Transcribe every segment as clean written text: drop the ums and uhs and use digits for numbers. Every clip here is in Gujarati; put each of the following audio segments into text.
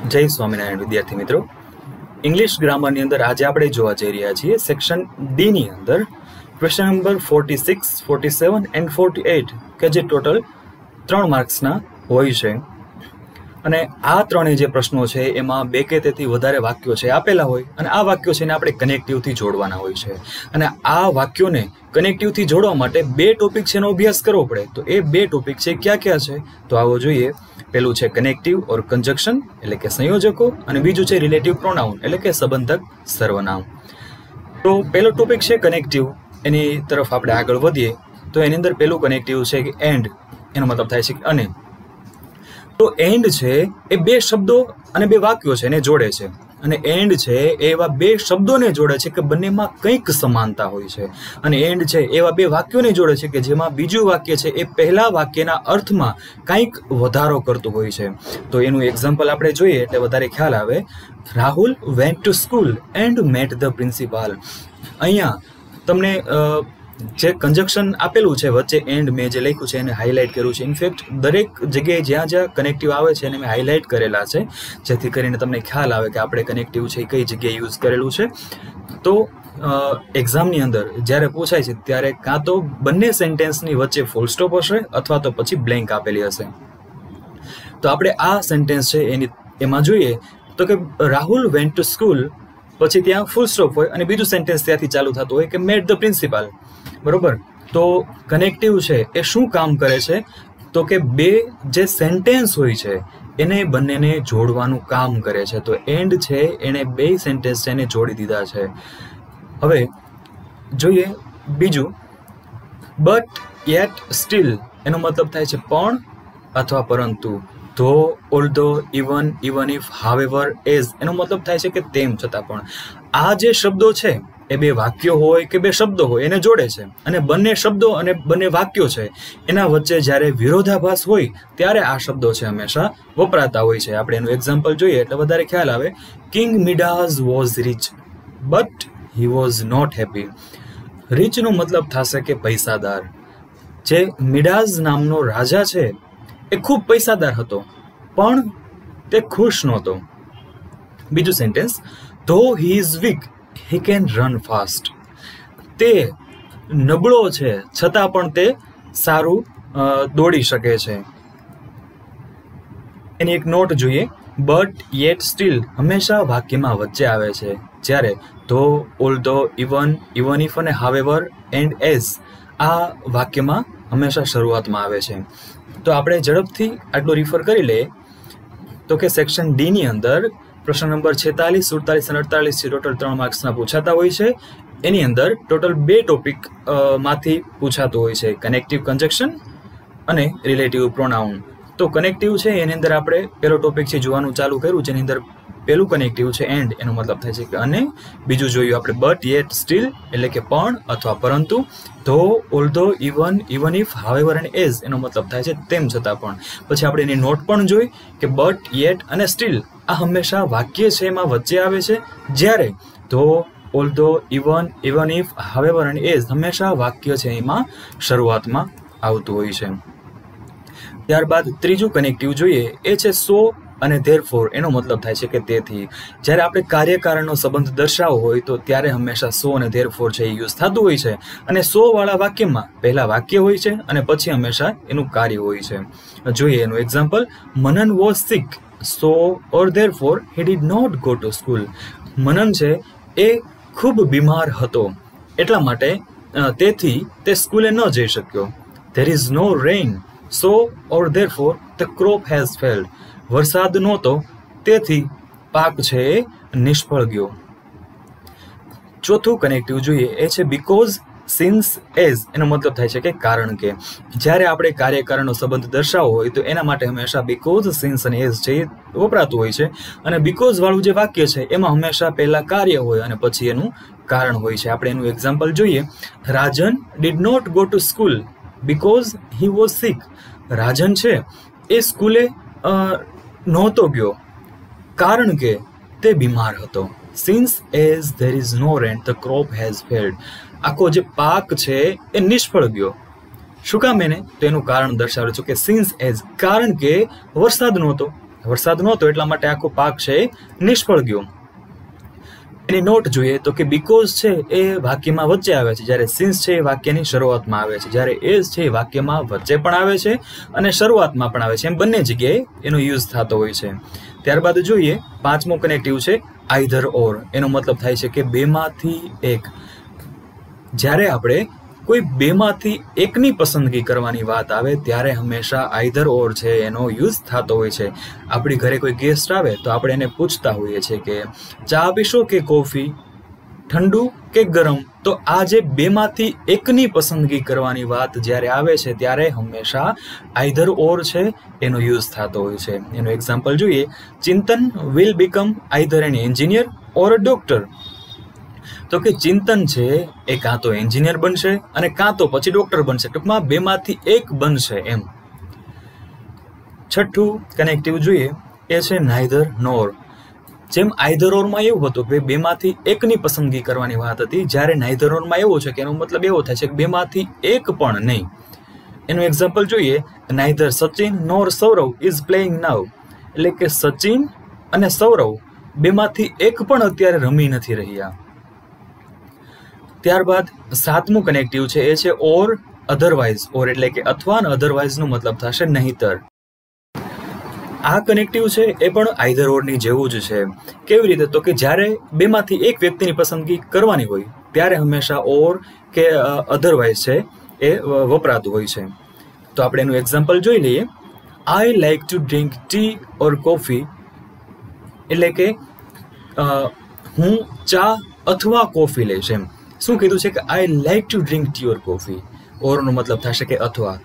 जय स्वामीनारायण विद्यार्थी मित्रों, इंग्लिश ग्रामर अंदर आज આપણે જોવા જઈ રહ્યા છીએ સેક્શન ડી ની અંદર ક્વેશ્ચન નંબર 46, 47 એન્ડ 48 કે જે ટોટલ 3 માર્ક્સ ના હોય છે અને આ ત્રણેય જે પ્રશ્નો છે એમાં બે કે તેથી વધારે વાક્યો છે આપેલા હોય અને આ વાક્યો છે ને આપણે કનેક્ટિવ થી જોડવાના હોય છે અને આ વાક્યોને કનેક્ટિવ થી જોડવા માટે બે ટોપિક છે એનો અભ્યાસ કરવો પડે। તો એ બે ટોપિક છે ક્યાં છે તો આવો જોઈએ। પહેલું છે કનેક્ટિવ ઓર કંજક્શન એટલે કે સંયોજકો અને બીજું છે રિલેટિવ પ્રોનાઉન એટલે કે સંબંધક સર્વનામ। તો પહેલો ટોપિક છે કનેક્ટિવ, એની તરફ આપણે આગળ વધીએ તો એની અંદર પહેલું કનેક્ટિવ છે કે એન્ડ, એનો મતલબ થાય છે કે અને। તો એન્ડ છે એ બે શબ્દો અને બે વાક્યો છે એને જોડે છે અને એન્ડ છે એવા બે શબ્દોને જોડે છે કે બંનેમાં કંઈક સમાનતા હોય છે અને એન્ડ છે એવા બે વાક્યોને જોડે છે કે જેમાં બીજું વાક્ય છે એ પહેલા વાક્યના અર્થમાં કંઈક વધારો કરતું હોય છે। તો એનું એક્ઝામ્પલ આપણે જોઈએ એટલે વધારે ખ્યાલ આવે। Rahul went to school and met the principal. અહીંયા તમને જે કંજક્શન આપેલું છે વચ્ચે એન્ડ મેં જે લખ્યું છે એને હાઇલાઇટ કર્યું છે। ઇનફેક્ટ દરેક જગ્યાએ જ્યાં જ્યાં કનેક્ટિવ આવે છે એને મેં હાઇલાઇટ કરેલા છે જેથી કરીને તમને ખ્યાલ આવે કે આપણે કનેક્ટિવ છે એ કઈ જગ્યાએ યુઝ કરેલું છે। તો એક્ઝામની અંદર જ્યારે પૂછાય છે ત્યારે કાં તો બંને સેન્ટેન્સની વચ્ચે ફૂલ સ્ટોપ હશે અથવા તો પછી બ્લેન્ક આપેલી હશે। તો આપણે આ સેન્ટેન્સ છે એમાં જોઈએ તો કે રાહુલ વેન્ટ ટુ સ્કૂલ, પછી ત્યાં ફૂલ સ્ટોપ હોય અને બીજું સેન્ટેન્સ ત્યાંથી ચાલુ થતું હોય કે મેટ ધ પ્રિન્સિપાલ, બરોબર। તો કનેક્ટિવ છે એ શું કામ કરે છે તો કે બે જે સેન્ટેન્સ હોય છે એને બંનેને જોડવાનું કામ કરે છે। તો એન્ડ છે એને બે સેન્ટેન્સ છે એને જોડી દીધા છે। હવે જોઈએ બીજું બટ યેટ સ્ટીલ, એનો મતલબ થાય છે પણ અથવા પરંતુ। Though, although, even, even if, however, as, એનો મતલબ થાય છે કે તેમ છતાં પણ। આ જે શબ્દો છે એ બે વાક્યો હોય કે બે શબ્દો હોય એને જોડે છે અને બંને શબ્દો અને બંને વાક્યો છે એના વચ્ચે જ્યારે વિરોધાભાસ હોય ત્યારે આ શબ્દો છે હંમેશા વપરાતા હોય છે। આપણે એનું એક્ઝામ્પલ જોઈએ એટલે વધારે ખ્યાલ આવે। King Midas was rich but he was not happy. રિચનો મતલબ થશે કે પૈસાદાર। જે મિડાઝ નામનો રાજા છે એ ખૂબ પૈસાદાર હતો પણ તે ખુશ નહોતો। બીજું સેન્ટેન્સ ધો he is weak he can run fast, તે નબળો છે છતાં પણ તે સારું દોડી શકે છે। એની એક નોટ જોઈએ, બટ યેટ સ્ટીલ હંમેશા વાક્યમાં વચ્ચે આવે છે જ્યારે though, although, even, even if અને હાવેવર એન્ડ એઝ આ વાક્યમાં હંમેશા શરૂઆતમાં આવે છે। તો આપણે ઝડપથી આટલું રિફર કરી લઈએ તો કે સેક્શન ડી ની અંદર પ્રશ્ન નંબર 46, 47 અને 48 થી ટોટલ 3 માર્ક્સના પૂછાતા હોય છે। એની અંદર ટોટલ બે ટોપિક માંથી પૂછાતું હોય છે, કનેક્ટિવ કંજક્શન અને રિલેટિવ પ્રોનાઉન। તો કનેક્ટિવ છે એની અંદર આપણે પહેલો ટોપિક છે જોવાનું ચાલુ કર્યું જેની અંદર પહેલું કનેક્ટિવ છે એન્ડ, એનો મતલબ થાય છે કે અને। બીજું જોયું આપણે બટ યેટ સ્ટીલ એટલે કે પણ અથવા પરંતુ। Though, although, even, even if, however and as એનો મતલબ થાય છે તેમ છતાં પણ। પછી આપણે એની નોટ પણ જોઈ કે બટ, યેટ અને સ્ટીલ આ હંમેશા વાક્ય છે એમાં વચ્ચે આવે છે જ્યારે though, although, even, even if, however and as હંમેશા વાક્ય છે એમાં શરૂઆતમાં આવતું હોય છે। ત્યારબાદ ત્રીજું કનેક્ટિવ જોઈએ એ છે સો અને ધેરફોર, એનો મતલબ થાય છે કે તેથી। જ્યારે આપણે કાર્યકારણનો સંબંધ દર્શાવવો હોય તો ત્યારે હંમેશા સો અને ધેરફોર છે એ યુઝ થતું હોય છે અને સો વાળા વાક્યમાં પહેલા વાક્ય હોય છે અને પછી હંમેશા એનું કાર્ય હોય છે। જોઈએ એનું example, Manan was sick so or therefore he did not go to school. Manan છે એ ખૂબ બીમાર હતો એટલા માટે તેથી તે સ્કૂલે ન જઈ શક્યો। There is no rain so or therefore the crop has failed. વરસાદ નહોતો તેથી પાક છે એ નિષ્ફળ ગયો। ચોથું કનેક્ટિવ જોઈએ એ છે બીકોઝ, સિન્સ, એઝ, એનો મતલબ થાય છે કે કારણ કે। જ્યારે આપણે કાર્યકારણનો સંબંધ દર્શાવવો હોય તો એના માટે હંમેશા બીકોઝ, સિન્સ અને એઝ છે એ વપરાતું હોય છે અને બીકોઝ વાળું જે વાક્ય છે એમાં હંમેશા પહેલા કાર્ય હોય અને પછી એનું કારણ હોય છે। આપણે એનું એક્ઝામ્પલ જોઈએ, Rajan did not go to school because he was sick. Rajan છે એ સ્કૂલે નહોતો ગયો કારણ કે તે બીમાર હતો। Since as there is no rain the crop has failed, આખો જે પાક છે એ નિષ્ફળ ગયો। શું કામ એને તો એનું કારણ દર્શાવે છે કે સિન્સ એઝ કારણ કે વરસાદ નહોતો। વરસાદ નહોતો એટલા માટે આખો પાક છે એ નિષ્ફળ ગયો. એની નોટ જોઈએ તો કે બીકોઝ છે એ વાક્યમાં વચ્ચે આવે છે, જ્યારે સિન્સ છે એ વાક્યની શરૂઆતમાં આવે છે, જ્યારે એઝ છે એ વાક્યમાં વચ્ચે પણ આવે છે અને શરૂઆતમાં પણ આવે છે. એમ બંને જગ્યાએ એનો યુઝ થતો હોય છે. ત્યારબાદ જોઈએ 5મો કનેક્ટિવ છે આઈધર ઓર. એનો મતલબ થાય છે કે બેમાંથી એક. જ્યારે આપણે કોઈ બેમાંથી એકની પસંદગી કરવાની વાત આવે ત્યારે હંમેશા આઈધર ઓર છે એનો યુઝ થતો હોય છે. આપણી ઘરે કોઈ ગેસ્ટ આવે તો આપણે એને પૂછતા હોઈએ છીએ કે ચા પીશો કે કોફી, ઠંડુ કે ગરમ. તો આ જે બેમાંથી એકની પસંદગી કરવાની વાત જ્યારે આવે છે ત્યારે હંમેશા આઈધર ઓર છે એનો યુઝ થતો હોય છે. એનું એક્ઝામ્પલ જોઈએ. Chintan will become either an engineer or a doctor. તો કે ચિંતન છે એ કાં તો એન્જિનિયર બનશે અને કાં તો પછી ડોક્ટર બનશે. ટૂંકમાં બેમાંથી એક બનશે એમ. 6થું કનેક્ટિવ જોઈએ એ છે નાઈધર નોર. જેમ આઈધર ઓરમાં એવું હતું કે બેમાંથી એકની પસંદગી કરવાની વાત હતી, જ્યારે નાઈધર ઓરમાં એવું છે કે એનો મતલબ એવો થાય છે કે બેમાંથી એક પણ નહીં. એનું એક્ઝામ્પલ જોઈએ. Neither Sachin nor Saurav is playing now. એટલે કે સચિન અને સૌરવ બેમાંથી એક પણ અત્યારે રમી નથી રહ્યા. ત્યારબાદ 7મું કનેક્ટિવ છે એ છે ઓર અધરવાઇઝ. ઓર એટલે કે અથવા અને અધરવાઇઝનો મતલબ થશે નહીતર. આ કનેક્ટિવ છે એ પણ આઈધર ઓરની જેવું જ છે. કેવી રીતે? તો કે જ્યારે બેમાંથી એક વ્યક્તિની પસંદગી કરવાની હોય ત્યારે હંમેશા ઓર કે અધરવાઇઝ છે એ વપરાતું હોય છે. તો આપણે એનું એક્ઝામ્પલ જોઈ લઈએ. આઈ like to drink tea or coffee. એટલે કે હું ચા અથવા કોફી લઈશ એમ. શું કીધું છે કે I like to drink tea or coffee. ઓરનો મતલબ થશે કે અથવા.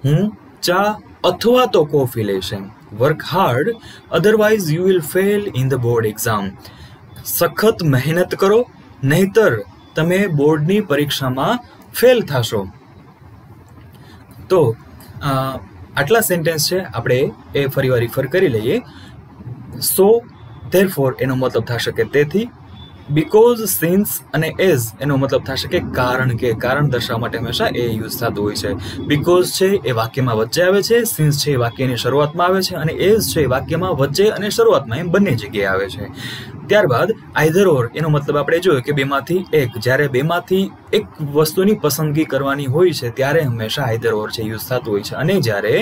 હું ચા અથવા તો કોફી લઈશ એમ. Work hard otherwise you will fail in the board exam. સખત મહેનત કરો નહીતર તમે બોર્ડની પરીક્ષામાં ફેલ થશો. તો આટલા સેન્ટેન્સ છે, આપણે એ ફરીવાર રિફર કરી લઈએ. સો ધેરફોર એનો મતલબ થશે કે તેથી. બીકોઝ, સિન્સ અને એઝ એનો મતલબ થશે કે કારણ કે. કારણ દર્શાવવા માટે હંમેશા એ યુઝ થતું હોય છે. બીકોઝ છે એ વાક્યમાં વચ્ચે આવે છે, સિન્સ છે એ વાક્યની શરૂઆતમાં આવે છે અને એઝ છે એ વાક્યમાં વચ્ચે અને શરૂઆતમાં એમ બંને જગ્યાએ આવે છે. ત્યારબાદ આઈધર ઓર એનો મતલબ આપણે જોયું કે બેમાંથી એક. જ્યારે બેમાંથી એક વસ્તુની પસંદગી કરવાની હોય છે ત્યારે હંમેશા આઈધર ઓર છે યુઝ થતું હોય છે. અને જ્યારે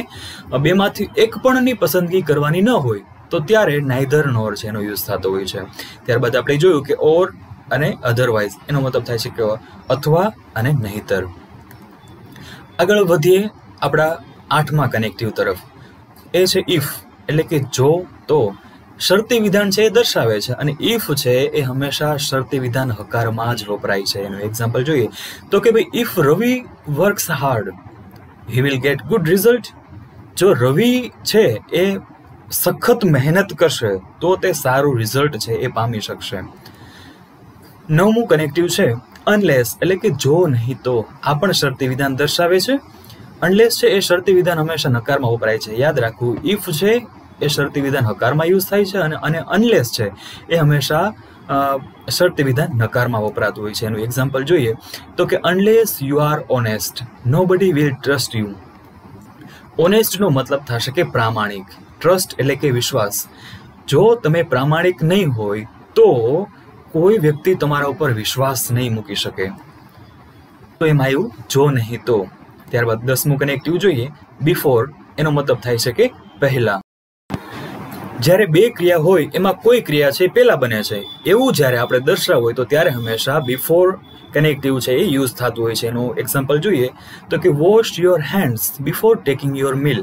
બેમાંથી એક પણની પસંદગી કરવાની ન હોય તો ત્યારે નાઈધર નોર છે એનો યુઝ થતો હોય છે. ત્યારબાદ આપણે જોયું કે ઓર અને અધરવાઇઝ એનો મતલબ થાય છે કે અથવા અને નહીતર. આગળ વધીએ આપણા 8મા કનેક્ટિવ તરફ. એ છે ઇફ. એટલે કે જો તો. શરતી વિધાન છે એ દર્શાવે છે અને ઇફ છે એ હંમેશા શરતી વિધાન હકારમાં જ વપરાય છે. એનું એક્ઝામ્પલ જોઈએ તો કે ભાઈ if Ravi works hard he will get good result. જો રવિ છે એ સખત મહેનત કરશે તો તે સારું રિઝલ્ટ છે એ પામી શકશે. 9મું કનેક્ટિવ છે અનલેસ. એટલે કે જો નહીં તો. આ પણ શરતી વિધાન દર્શાવે છે. અનલેસ છે એ શરતી વિધાન હંમેશા નકારમાં વપરાય છે. યાદ રાખવું, ઇફ છે એ શરતી વિધાન હકારમાં યુઝ થાય છે અને અનલેસ છે એ હંમેશા શરતી વિધાન નકારમાં વપરાતું હોય છે. એનું એક્ઝામ્પલ જોઈએ તો કે unless you are honest nobody will trust you. ઓનેસ્ટનો મતલબ થશે કે પ્રામાણિક. ટ્રસ્ટ એટલે કે વિશ્વાસ. જો તમે પ્રામાણિક નહીં હોય તો કોઈ વ્યક્તિ તમારા ઉપર વિશ્વાસ નહીં મૂકી શકે. તો એમાં આવ્યું જો નહીં તો. ત્યારબાદ 10મું કનેક્ટિવ જોઈએ બિફોર. એનો મતલબ થાય છે કે પહેલા. જ્યારે બે ક્રિયા હોય એમાં કોઈ ક્રિયા છે પહેલા બને છે એવું જ્યારે આપણે દર્શાવવું હોય તો ત્યારે હંમેશા બિફોર કનેક્ટિવ છે એ યુઝ થતું હોય છે. એનું એક્ઝામ્પલ જોઈએ તો કે wash your hands before taking your meal.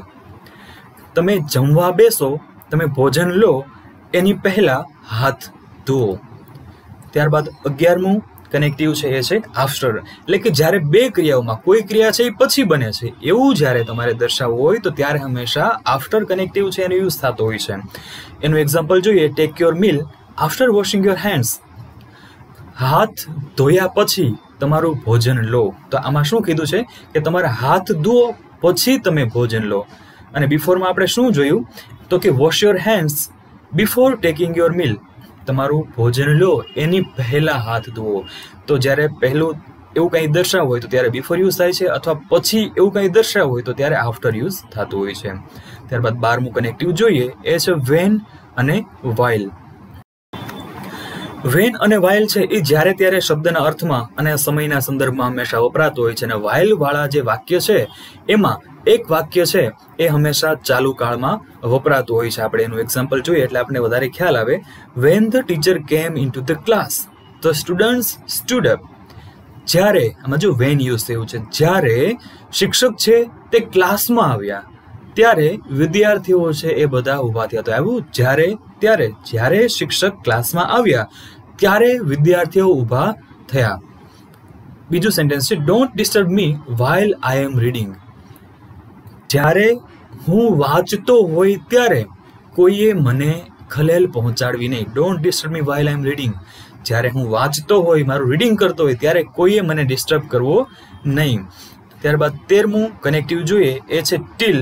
તમે જમવા બેસો, તમે ભોજન લો એની પહેલા હાથ ધુઓ. ત્યારબાદ 11મું કનેક્ટિવ છે એ છે આફ્ટર. એટલે કે જ્યારે બે ક્રિયાઓમાં કોઈ ક્રિયા છે એ પછી બને છે એવું જ્યારે તમારે દર્શાવવું હોય તો ત્યારે હંમેશા આફ્ટર કનેક્ટિવ છે એનો યુઝ થતો હોય છે. એનું એક્ઝામ્પલ જોઈએ take your meal after washing your hands. હાથ ધોયા પછી તમારું ભોજન લો. તો આમાં શું કીધું છે કે તમારા હાથ ધુઓ પછી તમે ભોજન લો. અને બિફોરમાં આપણે શું જોયું તો કે wash your hands before taking your meal. તમારું ભોજન લો એની પહેલા હાથ ધુઓ. તો જ્યારે પહેલું એવું કંઈ દર્શાવવું હોય તો ત્યારે બિફોર યુઝ થાય છે અથવા પછી એવું કંઈ દર્શાવવું હોય તો ત્યારે આફ્ટર યુઝ થતું હોય છે. ત્યારબાદ 12મું કનેક્ટિવ જોઈએ એ છે વેન અને વાઇલ. વેન અને વાઇલ છે એ જ્યારે ત્યારે શબ્દના અર્થમાં અને સમયના સંદર્ભમાં હંમેશા વપરાતો હોય છે, અને વાઇલ વાળા જે વાક્ય છે એમાં એક વાક્ય છે એ હંમેશા ચાલુ કાળમાં વપરાતું હોય છે. આપણે એનું એક્ઝામ્પલ જોઈએ એટલે આપણે વધારે ખ્યાલ આવે. વેન ધ ટીચર કેમ into the class the students stood up. જ્યારે, આમાં જો વેન યુઝ થયું છે, જ્યારે શિક્ષક છે તે ક્લાસમાં આવ્યા ત્યારે વિદ્યાર્થીઓ છે એ બધા ઊભા થયા. તો આવ્યું જ્યારે ત્યારે, જ્યારે શિક્ષક ક્લાસમાં આવ્યા ત્યારે વિદ્યાર્થીઓ ઊભા થયા. બીજું સેન્ટેન્સ છે don't disturb me while I am reading. જ્યારે હું વાંચતો હોય ત્યારે કોઈએ મને ખલેલ પહોંચાડવી નહીં. Don't disturb me while I am reading. જ્યારે હું વાંચતો હોય, મારું રીડિંગ કરતો હોય ત્યારે કોઈએ મને ડિસ્ટર્બ કરવો નહીં. ત્યારબાદ 13મું કનેક્ટિવ જોઈએ એ છે ટીલ.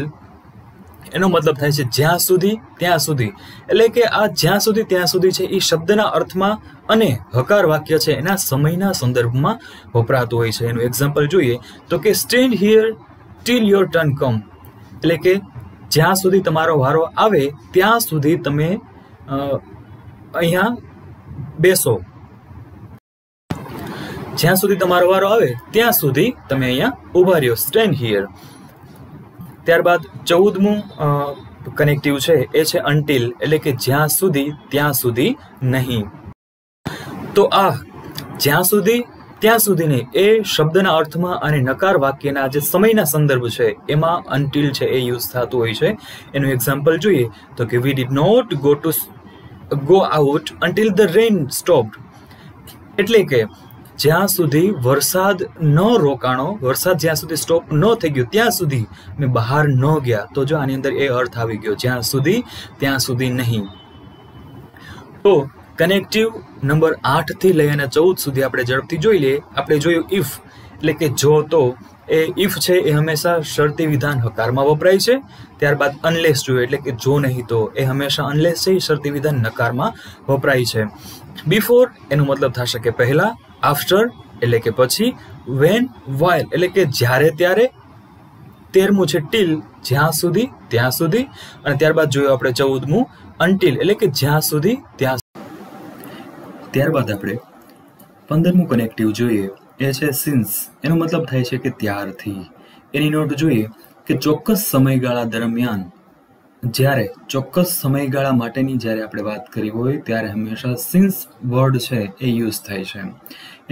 એનો મતલબ થાય છે જ્યાં સુધી ત્યાં સુધી. એટલે કે આ જ્યાં સુધી ત્યાં સુધી છે એ શબ્દના અર્થમાં અને હકાર વાક્ય છે એના સમયના સંદર્ભમાં વપરાતું હોય છે. એનું એક્ઝામ્પલ જોઈએ તો કે stand here till your turn come. એટલે કે જ્યાં સુધી તમારો વારો આવે ત્યાં સુધી તમે અહીંયા બેસો. જ્યાં સુધી તમારો વારો આવે ત્યાં સુધી તમે અહીંયા ઊભા રહ્યો. Stand here. ત્યારબાદ 14મું કનેક્ટિવ છે એ છે અનટિલ. એટલે કે જ્યાં સુધી ત્યાં સુધી નહીં. તો આ જ્યાં સુધી ત્યાં સુધી નહીં એ શબ્દના અર્થમાં અને નકાર વાક્યના જે સમયના સંદર્ભ છે એમાં અનટિલ છે એ યુઝ થતું હોય છે. એનું એક્ઝામ્પલ જોઈએ તો કે we did not go out until the rain stopped. એટલે કે જ્યાં સુધી વરસાદ ન રોકાણો, વરસાદ જ્યાં સુધી સ્ટોપ ન થઈ ગયો ત્યાં સુધી મેં બહાર ન ગયા. તો જો આની અંદર એ અર્થ આવી ગયો, જ્યાં સુધી ત્યાં સુધી નહીં. તો કનેક્ટિવ નંબર 8 થી લઈ અને 14 સુધી આપણે ઝડપથી જોઈ લઈએ. આપણે જોયું ઇફ, એટલે કે જો તો. એ ઇફ છે એ હંમેશા શરતી વિધાન હકારમાં વપરાય છે. ત્યારબાદ અનલેસ જોઈએ એટલે કે જો નહીં તો, એ હંમેશા અનલેસ છે એ શરતી વિધાન નકારમાં વપરાય છે. બિફોર એનો મતલબ થશે કે પહેલા. આફ્ટર એટલે કે પછી. વેન, વાઇલ એટલે કે જ્યારે ત્યારે. 13મું છે ટીલ, જ્યાં સુધી ત્યાં સુધી. અને ત્યારબાદ જોયું આપણે 14મું અનટિલ એટલે કે જ્યાં સુધી ત્યાં. ત્યારબાદ આપણે 15મું કનેક્ટિવ જોઈએ એ છે સિન્સ. એનો મતલબ થાય છે કે ત્યારથી. એની નોટ જોઈએ કે ચોક્કસ સમયગાળા દરમિયાન, જ્યારે ચોક્કસ સમયગાળા માટેની જ્યારે આપણે વાત કરી હોય ત્યારે હંમેશા સિન્સ વર્ડ છે એ યુઝ થાય છે.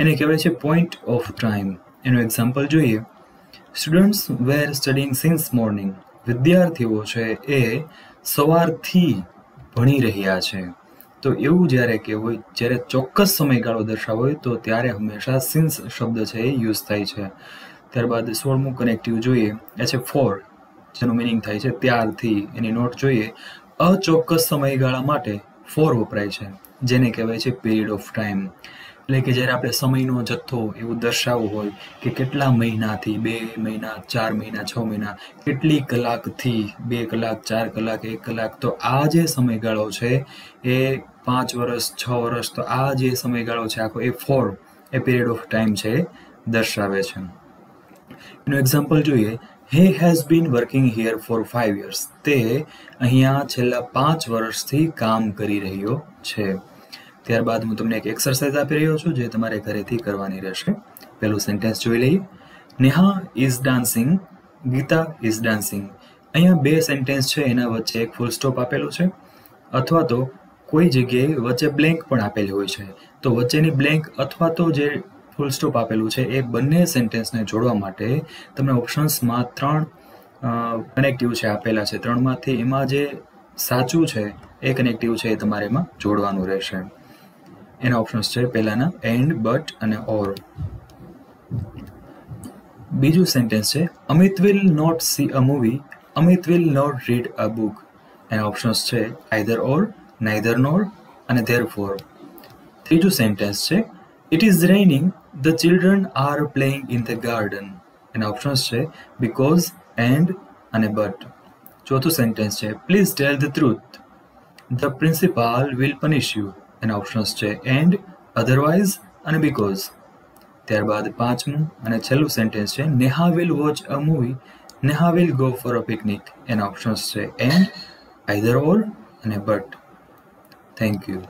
એને કહેવાય છે પોઈન્ટ ઓફ ટાઈમ. એનું એક્ઝામ્પલ જોઈએ. Students were studying since morning. વિદ્યાર્થીઓ છે એ સવારથી ભણી રહ્યા છે. તો એવું જ્યારે કહેવું હોય, જ્યારે ચોક્કસ સમયગાળો દર્શાવો હોય તો ત્યારે હંમેશા સિન્સ શબ્દ છે એ યુઝ થાય છે. ત્યારબાદ 16મું કનેક્ટિવ જોઈએ એ છે ફોર, જેનું મિનિંગ થાય છે ત્યારથી. એની નોટ જોઈએ. અચોક્કસ સમયગાળા માટે ફોર વપરાય છે, જેને કહેવાય છે પીરિયડ ઓફ ટાઈમ. એટલે કે જ્યારે આપણે સમયનો જથ્થો એવું દર્શાવવું હોય કે કેટલા મહિનાથી, 2 મહિના, 4 મહિના, 6 મહિના, કેટલી કલાકથી, 2 કલાક, 4 કલાક, 1 કલાક, તો આ જે સમયગાળો છે એ 5 વર્ષ, 6 વર્ષ, તો આ જે સમયગાળો છે આખો એ for a period of time છે દર્શાવે છે. એનું એક્ઝામ્પલ જોઈએ. He has been working here for 5 years. તે અહીંયા છેલ્લા 5 વર્ષથી કામ કરી રહ્યો છે. ત્યારબાદ હું તમને એક એક્સરસાઇઝ આપી રહ્યો છું જે તમારે ઘરેથી કરવાની રહેશે. પહેલું સેન્ટેન્સ જોઈ લઈએ. Neha is dancing, Geeta is dancing. અહીંયા 2 સેન્ટેન્સ છે એના વચ્ચે એક ફૂલ સ્ટોપ આપેલો છે, અથવા તો કોઈ જગ્યાએ વચ્ચે બ્લેન્ક પણ આપેલી હોય છે. તો વચ્ચેની બ્લેન્ક અથવા તો જે ફૂલ સ્ટોપ આપેલું છે એ બંને સેન્ટેન્સને જોડવા માટે તમને ઓપ્શન્સમાં 3 કનેક્ટિવ છે આપેલા છે. 3માંથી એમાં જે સાચું છે એ કનેક્ટિવ છે એ તમારે એમાં જોડવાનું રહેશે. એના ઓપ્શન્સ છે પહેલાના એન્ડ, બટ અને ઓર. બીજું સેન્ટેન્સ છે Amit will not see a movie, Amit will not read a book. એના ઓપ્શન્સ છે આઈધર ઓર, નાઈધર નોર અને ધેરફોર. ત્રીજું સેન્ટેન્સ છે it is raining, the children are playing in the garden. એના ઓપ્શન્સ છે બીકોઝ, એન્ડ અને બટ. ચોથું સેન્ટેન્સ છે please tell the truth, the principal will punish you. એના ઓપ્શન્સ છે એન્ડ, અધરવાઇઝ અને બીકોઝ. ત્યારબાદ 5મું અને છેલ્લું સેન્ટેન્સ છે Neha will watch a movie Neha will go for a picnic. એના ઓપ્શન્સ છે એન્ડ, આઈધર ઓર અને બટ. Thank you.